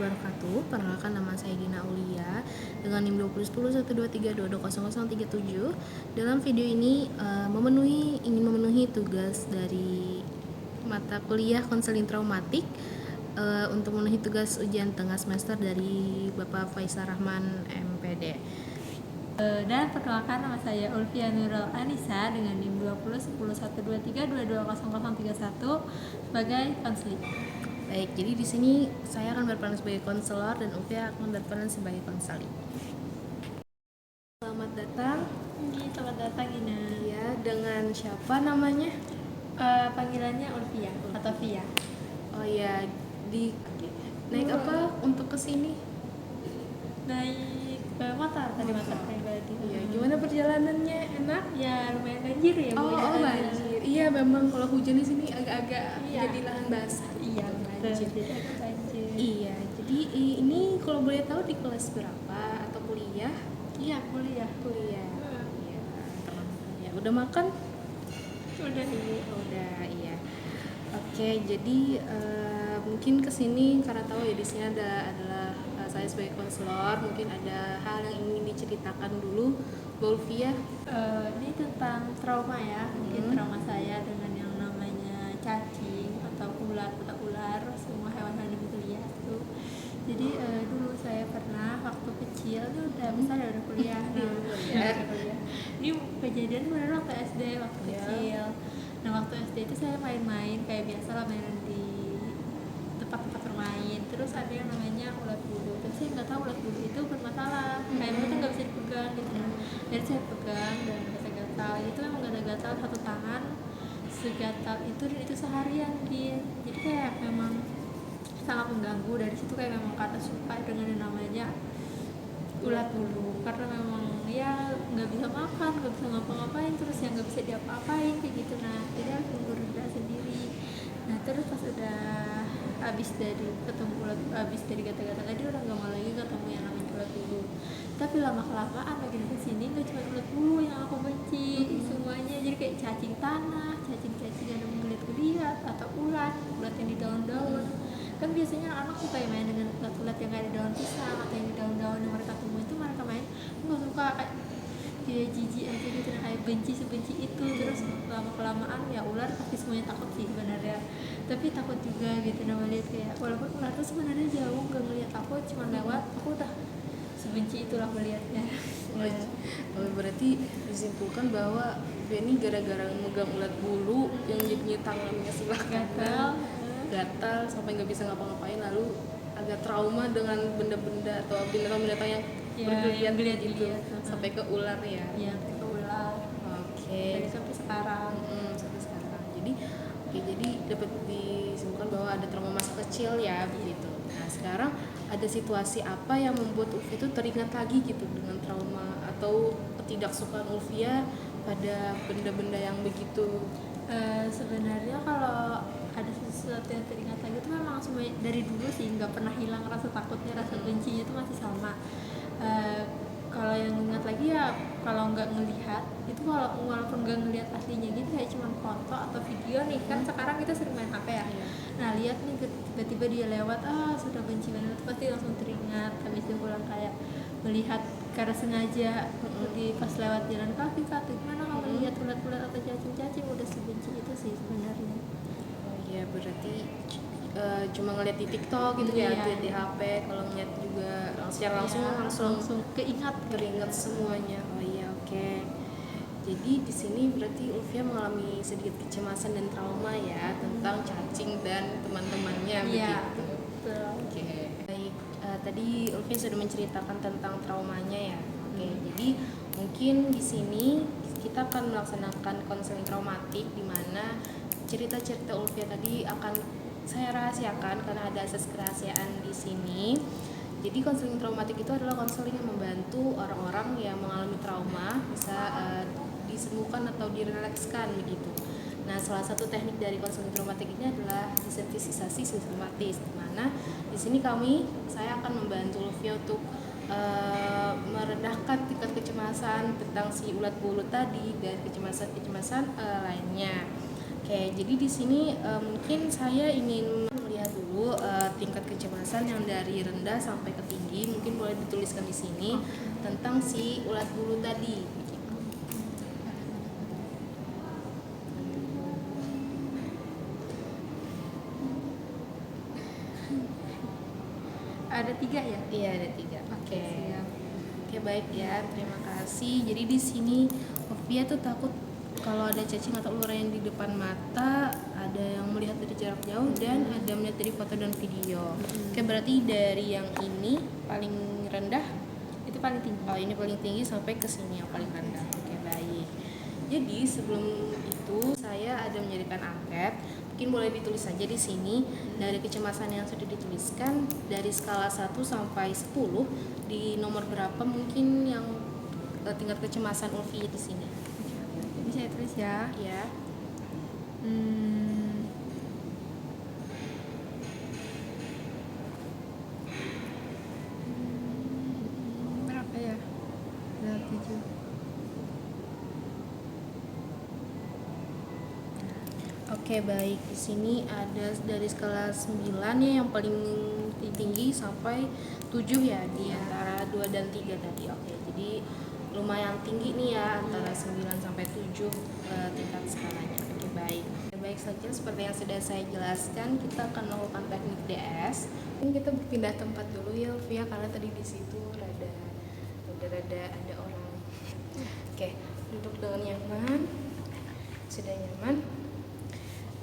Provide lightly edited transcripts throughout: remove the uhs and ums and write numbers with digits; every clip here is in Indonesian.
wabarakatuh. Perkenalkan, nama saya Dina Aulia dengan NIM 20101232200037. Dalam video ini ingin memenuhi tugas dari mata kuliah konseling traumatik untuk memenuhi tugas ujian tengah semester dari Bapak Faisal Rahman MPD. Dan perkenalkan, nama saya Ulfia Nurul Anissa dengan NIM 20101232200031 sebagai konseling. Baik, jadi di sini saya akan berperan sebagai konselor dan Ulfia akan berperan sebagai konseling. Selamat datang. Selamat datang, Ina. Ya, dengan siapa namanya? Panggilannya Ulfia atau Via. Oh ya, naik apa untuk kesini? Naik motor pribadi. Ya, gimana perjalanannya? Enak? Ya, lumayan banjir ya. Oh, banjir. Iya, memang kalau hujan di sini agak-agak Iya. jadi lahan basah. Iya, banjir. jadi agak banjir. Iya, jadi ini kalau boleh tahu di kelas berapa atau kuliah? Iya, kuliah. Iya. Ya, udah makan? Udah ini. Udah, iya. Oke, jadi mungkin kesini karena tahu ya di sini adalah saya sebagai konselor, mungkin ada hal yang ingin diceritakan dulu, Bu Ulfia. Ini tentang trauma ya, mungkin trauma saya dengan yang namanya cacing atau ular, semua hewan-hewan yang bisa lihat tuh. Jadi dulu saya pernah waktu kecil, ini udah besar ya, udah kuliah. Kuliah. Ini kejadian benar waktu SD, waktu kecil. Nah, waktu SD itu saya main-main kayak biasa lah, mainan di tempat-tempat bermain. Terus ada yang namanya ulat bulu. Tapi saya nggak tahu ulat bulu itu bermasalah. Kayak mereka nggak bisa dipegang gitu. Jadi saya pegang dan gatal-gatal. Itu memang gatal-gatal satu tangan, segatal itu, dan itu seharian gitu. Jadi kayak memang sangat mengganggu. Dari situ kayak memang karena suka dengan yang namanya ulat bulu, karena memang ya nggak bisa makan, nggak bisa ngapa-ngapain, terus yang nggak bisa diapa-apain kayak gitu. Nah, jadi harus mengurus sendiri. Nah, terus pas udah habis dari ketemu ulat, habis dari gatal-gatal tadi, udah nggak mau lagi ketemu yang namanya ulat bulu. Tapi lama kelamaan makin kesini nggak cuma ulat bulu yang aku benci, semuanya. Jadi kayak cacing tanah, cacing yang menggeliat-geliat, atau ulat yang di daun-daun. Kan biasanya anak suka main dengan ulat-ulat yang ada di daun pisang atau yang di daun-daun yang mereka temuin itu, mereka main. Nggak suka, kayak jijik aja gitu, kayak benci sebenci itu. Terus lama kelamaan ya ular pasti semuanya takut sih sebenarnya, tapi takut juga gitu nama lihat, kayak walaupun ular tuh sebenarnya jauh nggak ngeliat aku, cuma lewat aku udah sebenci itulah melihatnya. Berarti disimpulkan bahwa Benny gara-gara megang ulat bulu yang jadinya tangannya sebelah kanan gatal sampai nggak bisa ngapa-ngapain, lalu agak trauma dengan benda-benda atau binatang-binatang yang bergeliat gitu, sampai ke ular ya. Iya, sampai ke ular. Oke. Sampai sekarang. Sampai sekarang. Jadi dapat disimpulkan bahwa ada trauma masa kecil ya, begitu. Nah, sekarang ada situasi apa yang membuat Ulfia itu teringat lagi gitu dengan trauma atau ketidaksukaan Ulfia pada benda-benda yang begitu? Sebenarnya kalau ada sesuatu yang teringat lagi itu memang semuanya dari dulu sih, nggak pernah hilang rasa takutnya, rasa bencinya itu masih sama. Kalau yang ingat lagi ya kalau nggak ngelihat itu, kalau walaupun nggak ngelihat aslinya gitu, kayak cuma foto atau video nih, kan sekarang kita sering main HP ya. Nah, lihat nih tiba-tiba dia lewat, sudah benci banget, pasti langsung teringat. Habis itu pulang kayak melihat karena sengaja di pas lewat jalan kaki atau gimana, kalau lihat ulat-ulat atau cacing-cacing, udah sebenci itu sih sebenarnya. Oh iya, berarti cuma ngeliat di TikTok gitu ya, di HP. Kalau ngeliat juga secara langsung teringat semuanya. Oh iya, oke. Jadi di sini berarti Ulfia mengalami sedikit kecemasan dan trauma ya tentang cacing dan teman-temannya begitu. Oke. Baik, tadi Ulfia sudah menceritakan tentang traumanya ya. Oke, jadi mungkin di sini kita akan melaksanakan konseling traumatik, di mana cerita-cerita Ulfia tadi akan saya rahasiakan karena ada asas kerahasiaan di sini. Jadi konseling traumatik itu adalah konseling yang membantu orang-orang yang mengalami trauma bisa disembuhkan atau direlakskan begitu. Nah, salah satu teknik dari konseling traumatik ini adalah desensitisasi sistematis, di mana di sini saya akan membantu Ulfia untuk meredahkan tingkat kecemasan tentang si ulat bulu tadi dan kecemasan lainnya. Oke, jadi di sini mungkin saya ingin melihat dulu tingkat kecemasan kecemasan yang dari rendah sampai ke tinggi. Mungkin boleh dituliskan di sini tentang si ulat bulu tadi. Ada 3 ya? Iya, ada 3. Oke. Siap. Oke, baik ya. Terima kasih. Jadi di sini Novia tuh takut kalau ada cacing atau ular yang di depan mata, ada yang melihat dari jarak jauh dan ada melihat dari foto dan video. Oke, berarti dari yang ini paling rendah, Itu paling tinggi. oh ini paling tinggi sampai ke sini yang paling rendah. Oke, baik. Jadi sebelum itu saya ada menjadikan angket. Mungkin boleh ditulis saja di sini dari kecemasan yang sudah dituliskan dari skala 1 sampai 10 di nomor berapa mungkin yang tingkat kecemasan Ulfi di sini. Ini saya tulis ya. Ya. Berapa ya? 7. Oke, baik. Di sini ada dari skala 9 ya yang paling tinggi sampai 7 ya di antara 2 dan 3 tadi. Oke, jadi lumayan tinggi nih ya antara 9 sampai 7 tingkat skalanya. Oke, baik. Baik saja seperti yang sudah saya jelaskan, kita akan melakukan teknik DS. Ini kita berpindah tempat dulu ya, Via, karena tadi di situ rada ada orang. Oke, duduk dengan nyaman. Sudah nyaman.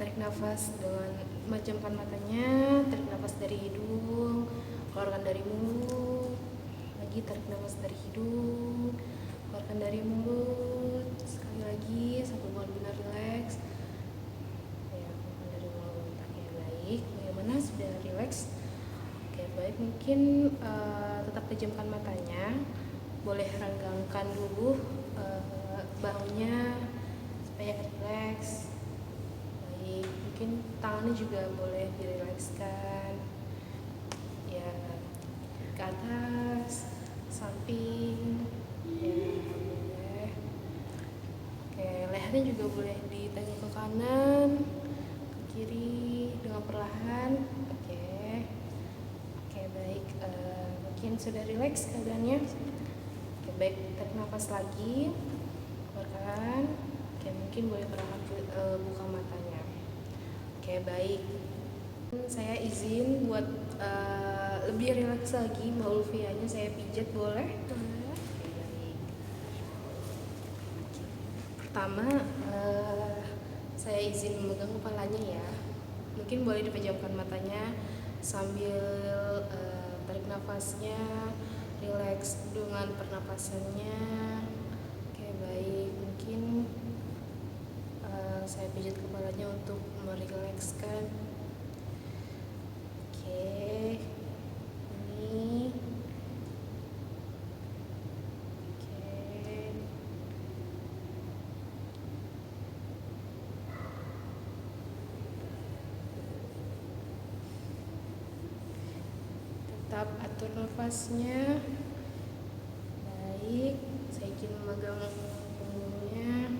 Tarik nafas dengan memejamkan matanya, tarik nafas dari hidung, keluarkan dari mulut. Lagi tarik nafas dari hidung, keluarkan dari mulut. Sekali lagi sampai benar-benar rileks. Ya, keluarkan dari mulut. Oke, baik. Bagaimana, sudah rileks? Oke, baik. Mungkin tetap pejamkan matanya. Boleh renggangkan dulu bahunya supaya rileks. Mungkin tangannya juga boleh dirilekskan ya, ke atas, samping ya, boleh. Oke, lehernya juga boleh ditengok ke kanan, ke kiri dengan perlahan. Oke, baik. Mungkin sudah rileks keadaannya. Oke, baik, tarik nafas lagi, keluarkan. Oke, mungkin boleh perlahan buka matanya. Oke, baik. Saya izin buat lebih rileks lagi, Mbak Ulfianya saya pijat boleh? Boleh. Oke, baik. Pertama, saya izin memegang kepalanya ya. Mungkin boleh dipejamkan matanya sambil tarik nafasnya, rileks dengan pernapasannya. Oke, baik. Mungkin saya pijat kepalanya untuk merilekskan. Oke, ini. Oke. Tetap atur nafasnya. Baik, saya izin memegang punggungnya.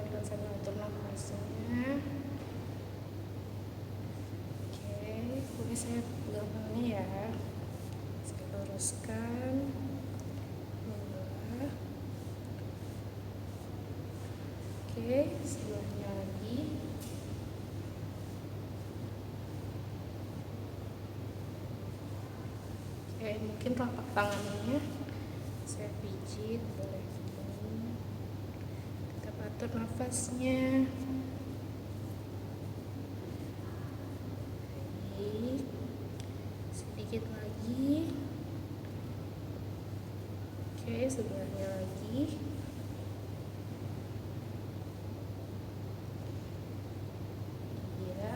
Dan sambil atur nafasnya. Oke, boleh saya pegang tangannya ya. Saya luruskan. Oke, sebelahnya lagi. Oke, mungkin telapak tangannya saya pijit, boleh. Atur nafasnya. Baik, sedikit lagi. Oke, sebelahnya lagi. Iya.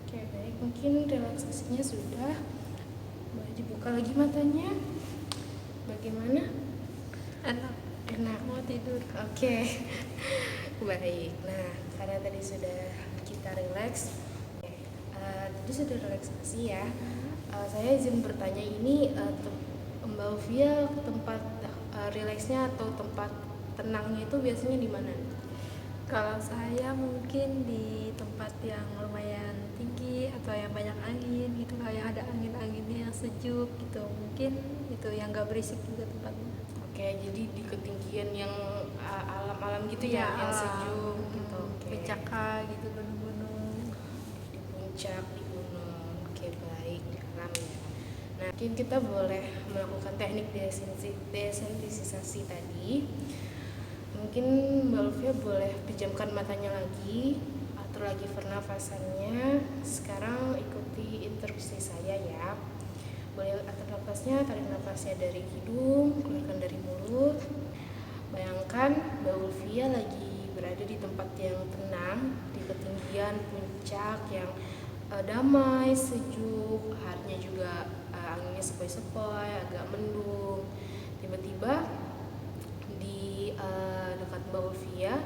Oke, baik. Mungkin relaksasinya sudah. Boleh dibuka lagi matanya. Bagaimana? Enak, mau tidur. Oke. Baik. Nah, karena tadi sudah kita rileks, tadi sudah relaksasi ya. Saya izin bertanya, ini Mbak Ulfia tempat rileksnya atau tempat tenangnya itu biasanya di mana? Kalau saya mungkin di tempat yang lumayan tinggi atau yang banyak angin gitu, kayak ada angin-anginnya yang sejuk gitu, mungkin itu yang gak berisik juga tempatnya. Oke, jadi di ketinggian yang alam-alam gitu ya, yang sejuk gitu. Puncak gitu, gunung-gunung. Di puncak, di gunung. Oke, baik, di alam ya. Nah, mungkin kita boleh melakukan teknik desensitisasi tadi. Mungkin Mbak Ulfia boleh pejamkan matanya lagi, atur lagi pernafasannya. Sekarang ikuti instruksi saya ya. Boleh atur nafasnya, tarik nafasnya dari hidung, keluarkan dari mulut. Bayangkan Mbak Ulfia lagi berada di tempat yang tenang, di ketinggian puncak yang damai, sejuk, harinya juga anginnya sepoi-sepoi, agak mendung. Tiba-tiba di dekat Mbak Ulfia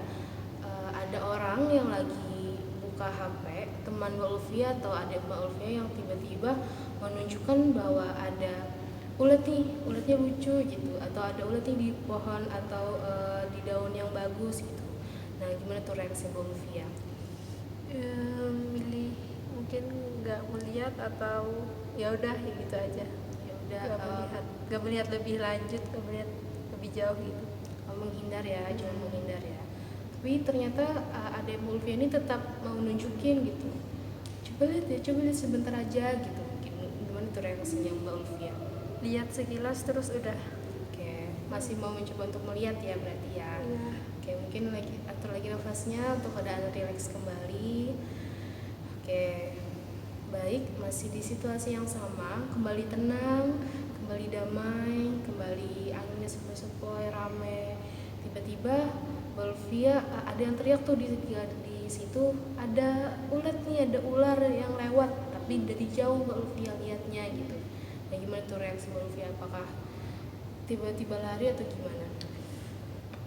ada orang yang lagi buka HP, teman Mbak Ulfia atau adik Mbak Ulfia yang tiba-tiba menunjukkan bahwa ada uletnya lucu gitu, atau ada ulet nih di pohon atau di daun yang bagus gitu. Nah, gimana tuh reaksi Mbak Ulfia? Milih mungkin nggak melihat atau ya udah ya gitu aja. Ya udah, nggak melihat lebih lanjut, nggak melihat lebih jauh gitu. Menghindar ya, cuma menghindar ya. Tapi ternyata adik Mbak Ulfia ini tetap mau nunjukin gitu. Coba lihat sebentar aja gitu. Gimana tuh reaksinya Mbak Ulfia? Lihat sekilas terus udah. Oke, masih mau mencoba untuk melihat ya berarti ya. Iya. Oke, mungkin atur lagi nafasnya untuk keadaan rileks kembali. Oke, baik, masih di situasi yang sama, kembali tenang, kembali damai, kembali anginnya sepoi-sepoi, rame. Tiba-tiba Mbak Ulfia ada yang teriak tuh di situ, ada ulet nih, ada ular yang lewat, tapi dari jauh Mbak Ulfia lihatnya gitu. Nah, gimana tuh reaksi Mbak Ulfia? Apakah tiba-tiba lari atau gimana?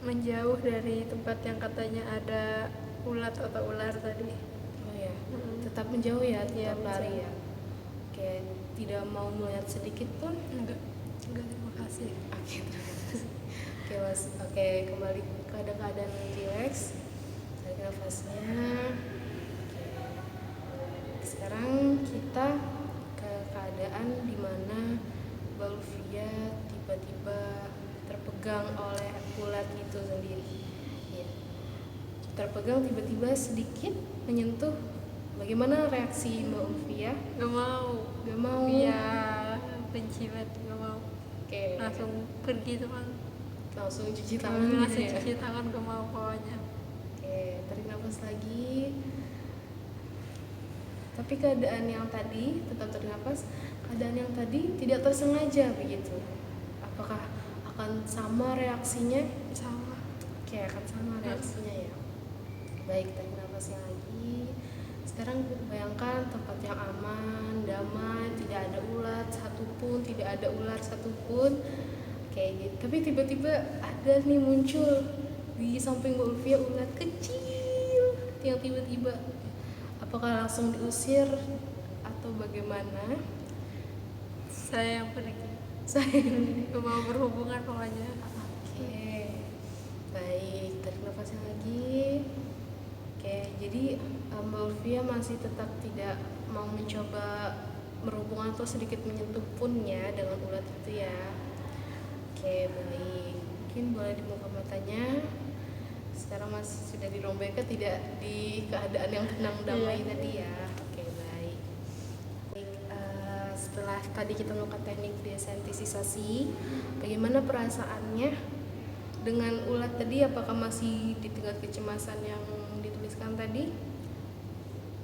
Menjauh dari tempat yang katanya ada ulat atau ular tadi. Oh ya, tetap menjauh ya, tetap Ya, lari ya. Oke, tidak mau melihat sedikit pun? Enggak, terima kasih. Oke, terima kasih. Oke mas, oke, kembali ke keadaan rileks. Tarik nafasnya. Oke. Sekarang kita ke keadaan dimana Mbak Ulfia tiba-tiba terpegang oleh ulat itu sendiri ya. Terpegang tiba-tiba sedikit menyentuh. Bagaimana reaksi Mbak Ulfia? Gak mau. Iya, benci banget, gak mau. Oke. Langsung pergi teman. Langsung cuci tangan gitu ya? Cuci tangan, gak mau pokoknya. Oke, tarik nafas lagi. Tapi keadaan yang tadi, tetap tarik nafas. Keadaan yang tadi tidak tersengaja begitu. Apakah akan sama reaksinya? Sama. Oke, akan sama reaksinya ya. Baik, tarik nafasnya lagi. Sekarang bayangkan tempat yang aman, damai, tidak ada ular satupun, tidak ada ular satupun. Kayak gitu. Tapi tiba-tiba ada nih muncul di samping Mbak Ulfia ulat kecil yang tiba-tiba, apakah langsung diusir atau bagaimana? Saya yang pergi. Saya gak mau berhubungan pokoknya. Oke, baik, tarik nafasnya lagi. Oke, jadi Mbak Ulfia masih tetap tidak mau mencoba berhubungan atau sedikit menyentuh pun ya dengan ulat itu ya. Oke, baik, mungkin boleh dibuka matanya. Sekarang masih sudah dirombengkan, tidak di keadaan yang tenang damai tadi ya. Oke, baik. Setelah tadi kita melakukan teknik desensitisasi, bagaimana perasaannya dengan ulat tadi? Apakah masih di tingkat kecemasan yang dituliskan tadi?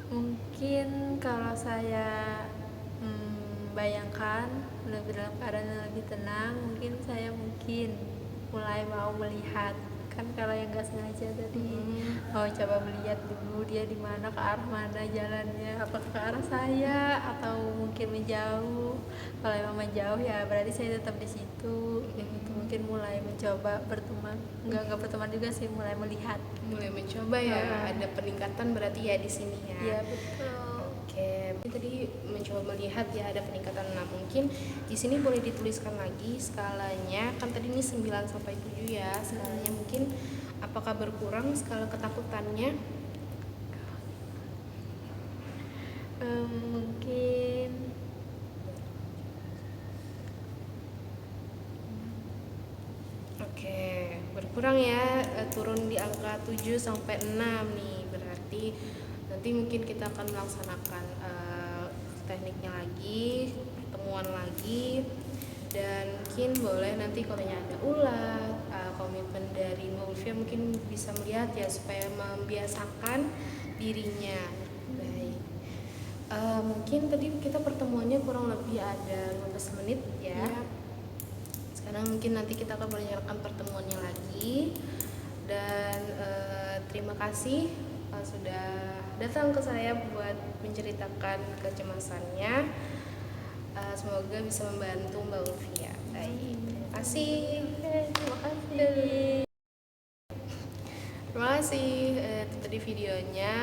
Mungkin kalau saya bayangkan lebih dalam keadaan yang lebih tenang, mungkin saya mulai mau melihat. Kan kalau yang nggak sengaja tadi mau coba melihat dulu dia di mana, ke arah mana jalannya, apakah ke arah saya atau mungkin menjauh. Kalau emang menjauh ya berarti saya tetap di situ. Gitu. Mungkin mulai mencoba berteman, nggak berteman juga sih, mulai melihat. Mulai mencoba ya, ada peningkatan berarti ya di sini ya. Iya betul. Oke, tadi mencoba melihat ya ada peningkatan. Nah, mungkin di sini boleh dituliskan lagi skalanya. Kan tadi ini 9 sampai 7 ya. Skalanya mungkin apakah berkurang skala ketakutannya? Mungkin Oke, berkurang ya, turun di angka 7 sampai 6 nih. Berarti nanti mungkin kita akan melaksanakan tekniknya lagi, pertemuan lagi, dan mungkin boleh nanti kalau ada ulat, komitmen dari Mbak Ulfia mungkin bisa melihat ya supaya membiasakan dirinya. Baik. Mungkin tadi kita pertemuannya kurang lebih ada 15 menit ya. Sekarang mungkin nanti kita akan melanjutkan pertemuannya lagi, dan terima kasih sudah datang ke saya buat menceritakan kecemasannya. Semoga bisa membantu Mbak Ulfia. Baik, terima kasih. terima kasih. Terima kasih. Itu tadi videonya.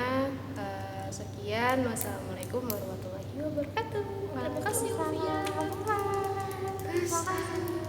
Sekian. Wassalamualaikum warahmatullahi wabarakatuh. Terima kasih Ulfia. Terima kasih.